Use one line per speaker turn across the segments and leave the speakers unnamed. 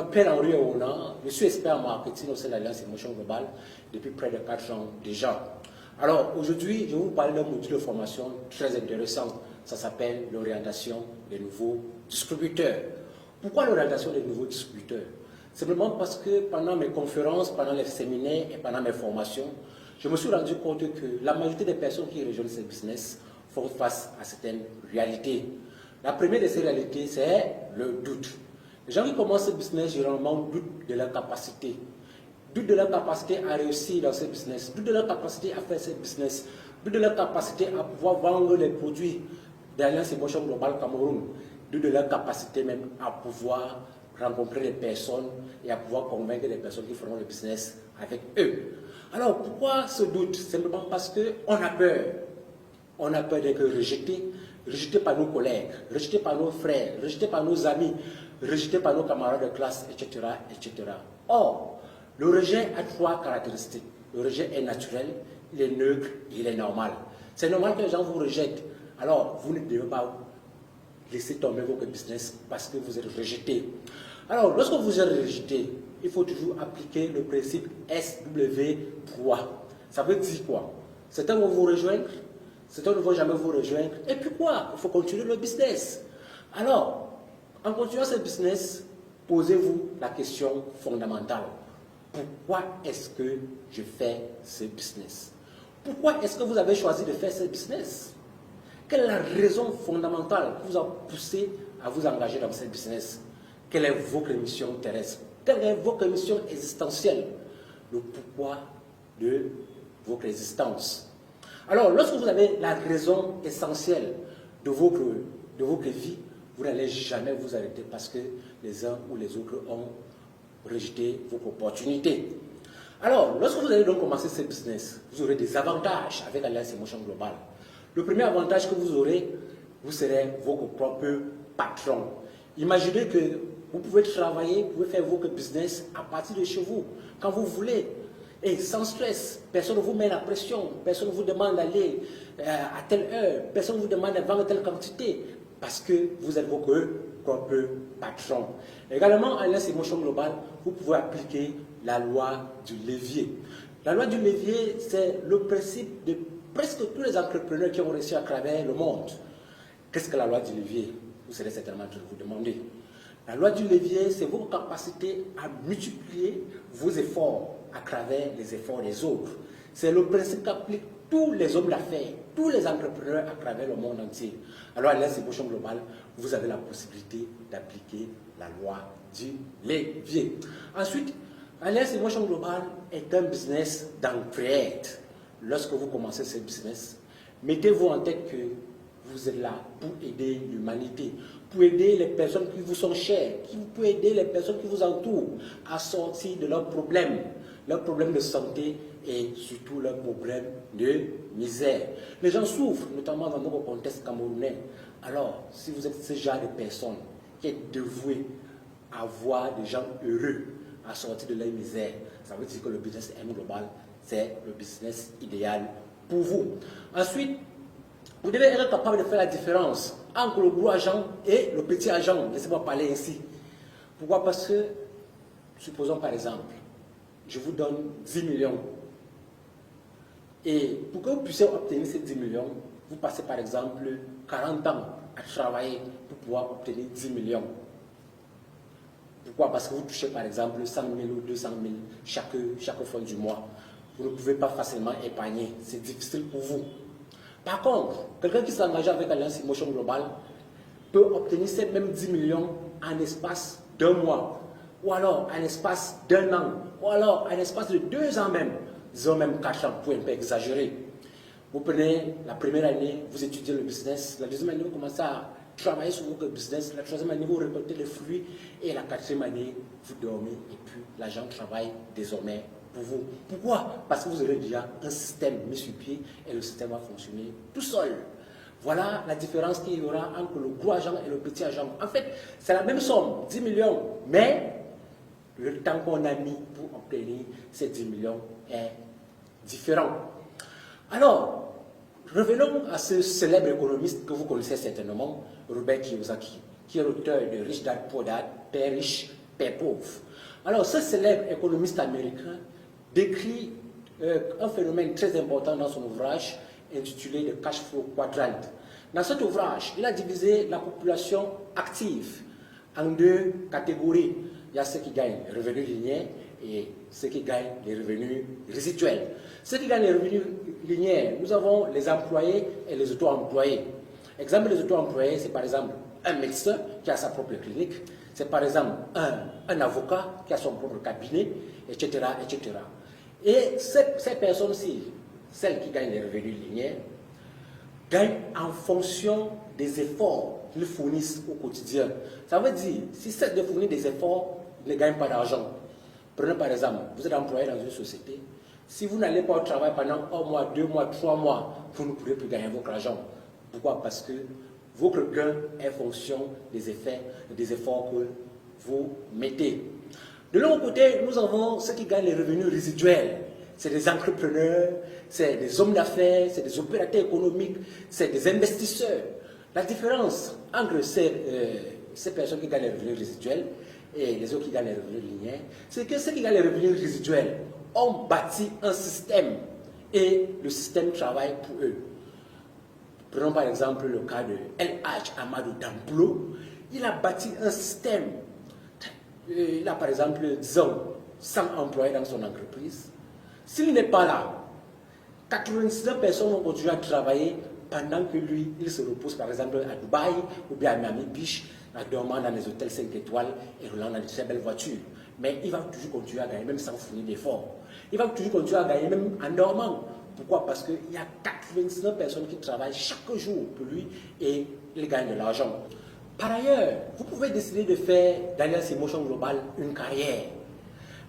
m'appelle Henri Ouna, je suis expert en marketing au sein de l'Alliance Émotion Globale depuis près de 4 ans déjà. Alors aujourd'hui, je vais vous parler d'un module de formation très intéressant. Ça s'appelle l'orientation des nouveaux distributeurs. Pourquoi l'orientation des nouveaux distributeurs? Simplement parce que pendant mes conférences, pendant les séminaires et pendant mes formations, je me suis rendu compte que la majorité des personnes qui rejoignent ces business font face à certaines réalités. La première de ces réalités, c'est le doute. Les gens qui commencent ce business, généralement, doutent de leur capacité. Doutent de leur capacité à réussir dans ce business. Doutent de leur capacité à faire ce business. Doutent de leur capacité à pouvoir vendre les produits d'Alliance Émotion Globale Cameroun. Doutent de leur capacité même à pouvoir rencontrer les personnes et à pouvoir convaincre les personnes qui feront le business avec eux. Alors, pourquoi ce doute? Simplement parce qu'on a peur. On a peur d'être rejeté, rejeté par nos collègues, rejeté par nos frères, rejeté par nos amis, rejeté par nos camarades de classe, etc., etc. Or, le rejet a 3 caractéristiques. Le rejet est naturel, il est neutre, il est normal. C'est normal que les gens vous rejettent. Alors, vous ne devez pas laisser tomber votre business parce que vous êtes rejeté. Alors, lorsque vous êtes rejeté, il faut toujours appliquer le principe SW3. Ça veut dire quoi? Certains vont vous rejoindre, certains ne vont jamais vous rejoindre. Et puis quoi? Il faut continuer le business. Alors, en continuant ce business, posez-vous la question fondamentale. Pourquoi est-ce que je fais ce business? Pourquoi est-ce que vous avez choisi de faire ce business? Quelle est la raison fondamentale qui vous a poussé à vous engager dans ce business? Quelle est votre mission terrestre? Quelle est votre mission existentielle? Le pourquoi de votre existence. Alors, lorsque vous avez la raison essentielle de votre vie, vous n'allez jamais vous arrêter parce que les uns ou les autres ont rejeté votre opportunité. Alors, lorsque vous allez donc commencer ce business, vous aurez des avantages avec Alliance Émotion Globale. Le premier avantage que vous aurez, vous serez votre propre patron. Imaginez que vous pouvez travailler, vous pouvez faire votre business à partir de chez vous, quand vous voulez, et sans stress. Personne ne vous met la pression, personne ne vous demande d'aller à telle heure, personne ne vous demande de vendre telle quantité, parce que vous êtes votre propre patron. Également, à Alliance Émotion Globale, vous pouvez appliquer la loi du levier. La loi du levier, c'est le principe de presque tous les entrepreneurs qui ont réussi à travers le monde. Qu'est-ce que la loi du levier? Vous serez certainement en train de vous demander. La loi du levier, c'est votre capacité à multiplier vos efforts à travers les efforts des autres. C'est le principe qu'appliquent tous les hommes d'affaires, tous les entrepreneurs à travers le monde entier. Alors, à Alliance Émotion Globale, vous avez la possibilité d'appliquer la loi du levier. Ensuite, Alliance Émotion Globale est un business d'entraide. Lorsque vous commencez ce business, mettez-vous en tête que vous êtes là pour aider l'humanité, pour aider les personnes qui vous sont chères, pour aider les personnes qui vous entourent à sortir de leurs problèmes de santé et surtout leurs problèmes de misère. Les gens souffrent, notamment dans notre contexte camerounais. Alors, si vous êtes ce genre de personne qui est dévouée à voir des gens heureux, à sortir de leur misère, ça veut dire que le business M Global, c'est le business idéal pour vous. Ensuite, vous devez être capable de faire la différence entre le gros agent et le petit agent. Laissez-moi parler ainsi. Pourquoi? Parce que, supposons par exemple, je vous donne 10 millions. Et pour que vous puissiez obtenir ces 10 millions, vous passez par exemple 40 ans à travailler pour pouvoir obtenir 10 millions. Pourquoi? Parce que vous touchez par exemple 100 000 ou 200 000 chaque fin du mois. Vous ne pouvez pas facilement épargner. C'est difficile pour vous. Par contre, quelqu'un qui s'engage avec Alliance Émotion Globale peut obtenir ces mêmes 10 millions en l'espace d'1 mois, ou alors en l'espace d'1 an, ou alors en l'espace de 2 ans même, disons même 4 ans pour un peu exagérer. Vous prenez la première année, vous étudiez le business, la deuxième année, vous commencez à travailler sur votre business, la troisième année, vous récoltez les fruits, et la quatrième année, vous dormez, et puis l'agent travaille désormais pour vous. Pourquoi? Parce que vous aurez déjà un système mis sur pied et le système va fonctionner tout seul. Voilà la différence qu'il y aura entre le gros agent et le petit agent. En fait, c'est la même somme, 10 millions, mais le temps qu'on a mis pour obtenir ces 10 millions est différent. Alors, revenons à ce célèbre économiste que vous connaissez certainement, Robert Kiyosaki, qui est l'auteur de Rich Dad Poor Dad, Père riche, père pauvre. Alors, ce célèbre économiste américain décrit un phénomène très important dans son ouvrage intitulé The Cash Flow Quadrant. Dans cet ouvrage, il a divisé la population active en deux catégories. Il y a ceux qui gagnent les revenus linéaires et ceux qui gagnent les revenus résiduels. Ceux qui gagnent les revenus linéaires, nous avons les employés et les auto-employés. Exemple des auto-employés, c'est par exemple un médecin qui a sa propre clinique, c'est par exemple un avocat qui a son propre cabinet, etc. etc. Et ces personnes-ci, celles qui gagnent les revenus linéaires, gagnent en fonction des efforts qu'ils fournissent au quotidien. Ça veut dire, si c'est de fournir des efforts, ils ne gagnent pas d'argent. Prenez par exemple, vous êtes employé dans une société, si vous n'allez pas au travail pendant 1 mois, 2 mois, 3 mois, vous ne pourrez plus gagner votre argent. Pourquoi? Parce que votre gain est fonction des efforts que vous mettez. De l'autre côté, nous avons ceux qui gagnent les revenus résiduels. C'est des entrepreneurs, c'est des hommes d'affaires, c'est des opérateurs économiques, c'est des investisseurs. La différence entre ces personnes qui gagnent les revenus résiduels et les autres qui gagnent les revenus linéaires, c'est que ceux qui gagnent les revenus résiduels ont bâti un système et le système travaille pour eux. Prenons par exemple le cas de LH Amadou Damplo. Il a bâti un système. Il a par exemple, disons, 100 employés dans son entreprise. S'il n'est pas là, 99 personnes vont continuer à travailler pendant que lui, il se repose par exemple à Dubaï ou bien à Miami Beach, en dormant dans les hôtels 5 étoiles et roulant dans de très belles voitures. Mais il va toujours continuer à gagner, même sans fournir d'efforts. Il va toujours continuer à gagner, même en dormant. Pourquoi? Parce qu'il y a 99 personnes qui travaillent chaque jour pour lui et il gagne de l'argent. Par ailleurs, vous pouvez décider de faire d'Alliance Emotion Global une carrière.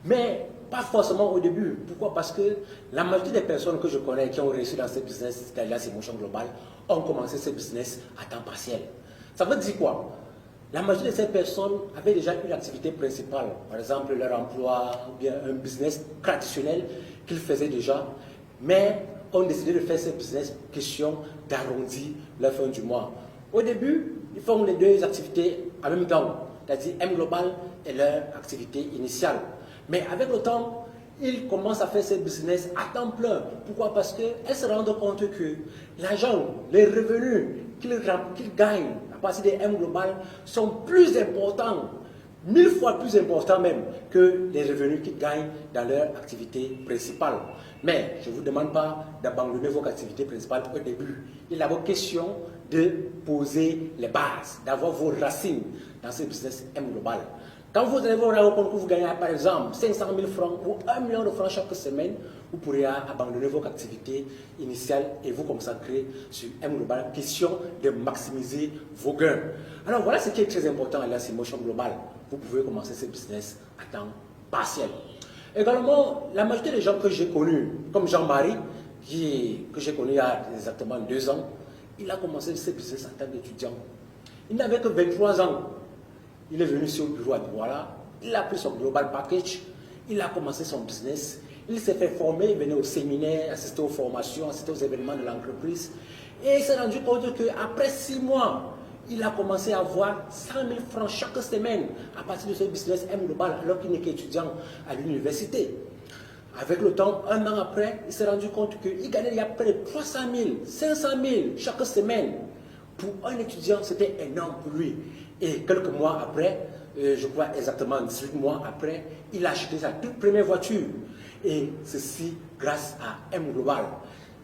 Mais pas forcément au début. Pourquoi? Parce que la majorité des personnes que je connais qui ont réussi dans ce business d'Alliance Emotion Global ont commencé ce business à temps partiel. Ça veut dire quoi? La majorité de ces personnes avaient déjà une activité principale, par exemple leur emploi ou bien un business traditionnel qu'ils faisaient déjà, mais ont décidé de faire ce business question d'arrondir la fin du mois. Au début, ils font les deux activités en même temps, c'est-à-dire M Global et leur activité initiale. Mais avec le temps, ils commencent à faire ce business à temps plein. Pourquoi? Parce qu'elles se rendent compte que l'argent, les revenus qu'ils gagnent à partir des M Global sont plus importants, 1000 fois plus importants même, que les revenus qu'ils gagnent dans leur activité principale. Mais je ne vous demande pas d'abandonner votre activité principale au début. Il est d'abord question de poser les bases, d'avoir vos racines dans ce business M Global. Quand vous allez vous rendre compte que vous gagnez par exemple 500 000 francs ou 1 million de francs chaque semaine, vous pourrez abandonner votre activité initiale et vous consacrer sur M Global. Question de maximiser vos gains. Alors voilà ce qui est très important à l'Alliance Emotion Global. Vous pouvez commencer ce business à temps partiel. Également, la majorité des gens que j'ai connus, comme Jean-Marie, que j'ai connu il y a exactement 2 ans, il a commencé ce business en tant qu'étudiant. Il n'avait que 23 ans. Il est venu sur le bureau à Douala, il a pris son global package, il a commencé son business, il s'est fait former, il venait au séminaire, assistait aux formations, assistait aux événements de l'entreprise. Et il s'est rendu compte qu'après 6 mois, il a commencé à avoir 100 000 francs chaque semaine à partir de ce business M Global alors qu'il n'est qu'étudiant à l'université. Avec le temps, 1 an après, il s'est rendu compte qu'il gagnait près de 300 000, 500 000 chaque semaine. Pour un étudiant, c'était énorme pour lui. Et quelques mois après, je crois exactement 18 mois après, il a acheté sa toute première voiture. Et ceci grâce à M Global.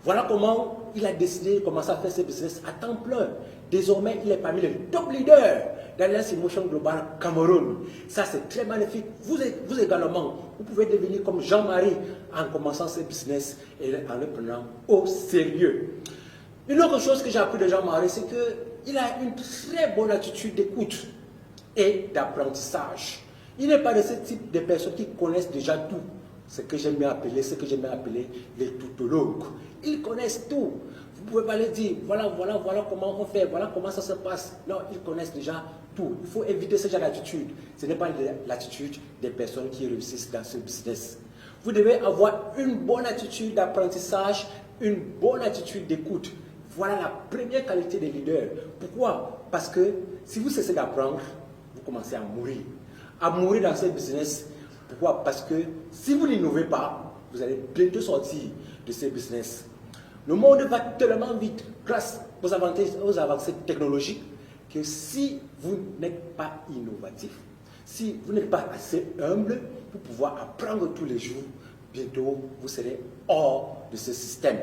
Voilà comment il a décidé de commencer à faire ce business à temps plein. Désormais, il est parmi les top leaders d'Alliance Emotion Global Cameroun. Ça, c'est très magnifique. Vous également, vous pouvez devenir comme Jean-Marie en commençant ce business et en le prenant au sérieux. Une autre chose que j'ai appris de Jean-Marie, c'est qu'il a une très bonne attitude d'écoute et d'apprentissage. Il n'est pas de ce type de personnes qui connaissent déjà tout. Ce que j'aime bien appeler les toutologues. Ils connaissent tout. Vous ne pouvez pas leur dire, voilà comment on fait, voilà comment ça se passe. Non, ils connaissent déjà tout. Il faut éviter ce genre d'attitude. Ce n'est pas l'attitude des personnes qui réussissent dans ce business. Vous devez avoir une bonne attitude d'apprentissage, une bonne attitude d'écoute. Voilà la première qualité des leaders. Pourquoi? Parce que si vous cessez d'apprendre, vous commencez à mourir. à mourir dans ce business. Pourquoi? Parce que si vous n'innovez pas, vous allez bientôt sortir de ce business. Le monde va tellement vite grâce aux avancées technologiques que si vous n'êtes pas innovatif, si vous n'êtes pas assez humble pour pouvoir apprendre tous les jours, bientôt vous serez hors de ce système.